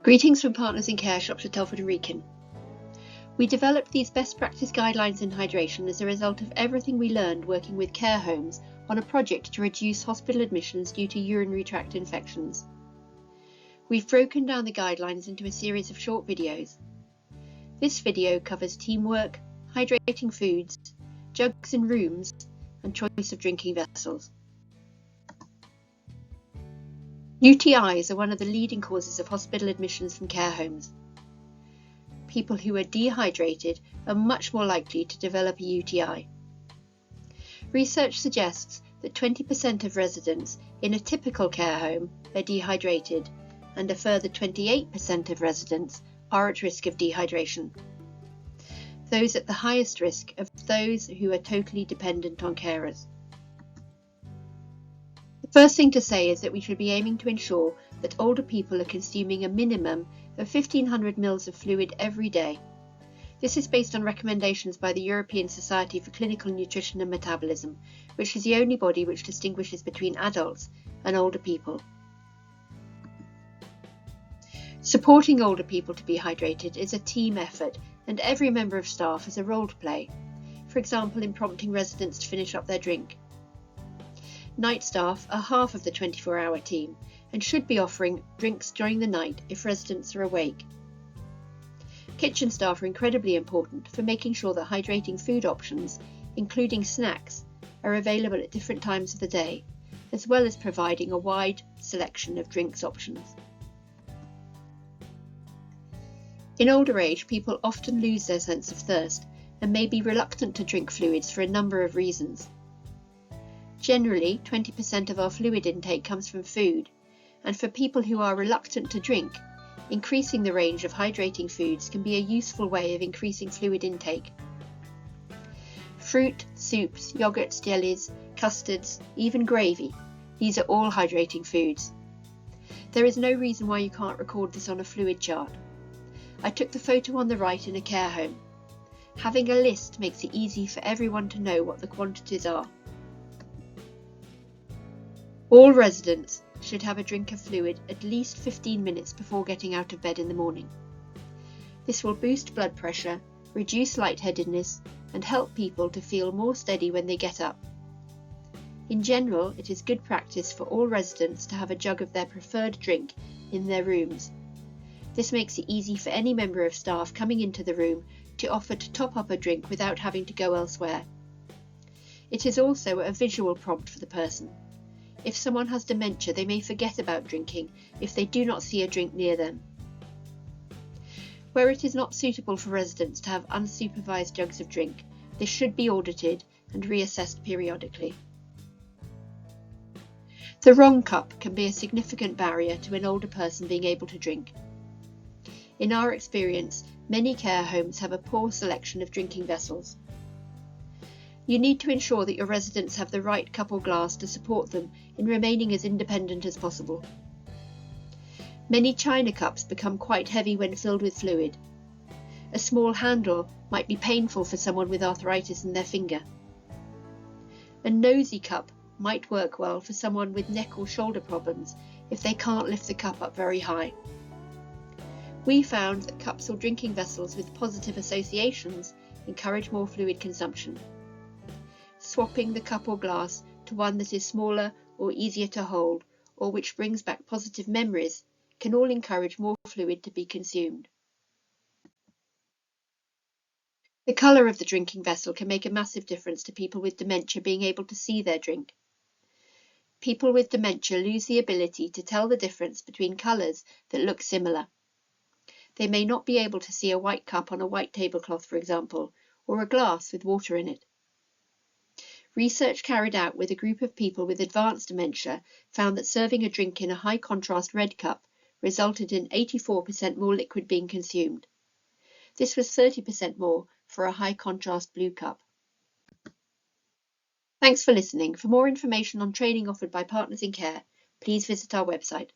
Greetings from Partners in Care, Shropshire, Telford and Wrekin. We developed these best practice guidelines in hydration as a result of everything we learned working with care homes on a project to reduce hospital admissions due to urinary tract infections. We've broken down the guidelines into a series of short videos. This video covers teamwork, hydrating foods, jugs in rooms, and choice of drinking vessels. UTIs are one of the leading causes of hospital admissions from care homes. People who are dehydrated are much more likely to develop a UTI. Research suggests that 20% of residents in a typical care home are dehydrated, and a further 28% of residents are at risk of dehydration. Those at the highest risk are those who are totally dependent on carers. The first thing to say is that we should be aiming to ensure that older people are consuming a minimum of 1,500 ml of fluid every day. This is based on recommendations by the European Society for Clinical Nutrition and Metabolism, which is the only body which distinguishes between adults and older people. Supporting older people to be hydrated is a team effort, and every member of staff has a role to play, for example in prompting residents to finish up their drink. Night staff are half of the 24-hour team and should be offering drinks during the night if residents are awake. Kitchen staff are incredibly important for making sure that hydrating food options, including snacks, are available at different times of the day, as well as providing a wide selection of drinks options. In older age, people often lose their sense of thirst and may be reluctant to drink fluids for a number of reasons. Generally, 20% of our fluid intake comes from food, and for people who are reluctant to drink, increasing the range of hydrating foods can be a useful way of increasing fluid intake. Fruit, soups, yogurts, jellies, custards, even gravy, these are all hydrating foods. There is no reason why you can't record this on a fluid chart. I took the photo on the right in a care home. Having a list makes it easy for everyone to know what the quantities are. All residents should have a drink of fluid at least 15 minutes before getting out of bed in the morning. This will boost blood pressure, reduce lightheadedness, and help people to feel more steady when they get up. In general, it is good practice for all residents to have a jug of their preferred drink in their rooms. This makes it easy for any member of staff coming into the room to offer to top up a drink without having to go elsewhere. It is also a visual prompt for the person. If someone has dementia, they may forget about drinking if they do not see a drink near them. Where it is not suitable for residents to have unsupervised jugs of drink, this should be audited and reassessed periodically. The wrong cup can be a significant barrier to an older person being able to drink. In our experience, many care homes have a poor selection of drinking vessels. You need to ensure that your residents have the right cup or glass to support them in remaining as independent as possible. Many china cups become quite heavy when filled with fluid. A small handle might be painful for someone with arthritis in their finger. A nosy cup might work well for someone with neck or shoulder problems if they can't lift the cup up very high. We found that cups or drinking vessels with positive associations encourage more fluid consumption. Swapping the cup or glass to one that is smaller or easier to hold, or which brings back positive memories, can all encourage more fluid to be consumed. The colour of the drinking vessel can make a massive difference to people with dementia being able to see their drink. People with dementia lose the ability to tell the difference between colours that look similar. They may not be able to see a white cup on a white tablecloth, for example, or a glass with water in it. Research carried out with a group of people with advanced dementia found that serving a drink in a high-contrast red cup resulted in 84% more liquid being consumed. This was 30% more for a high-contrast blue cup. Thanks for listening. For more information on training offered by Partners in Care, please visit our website.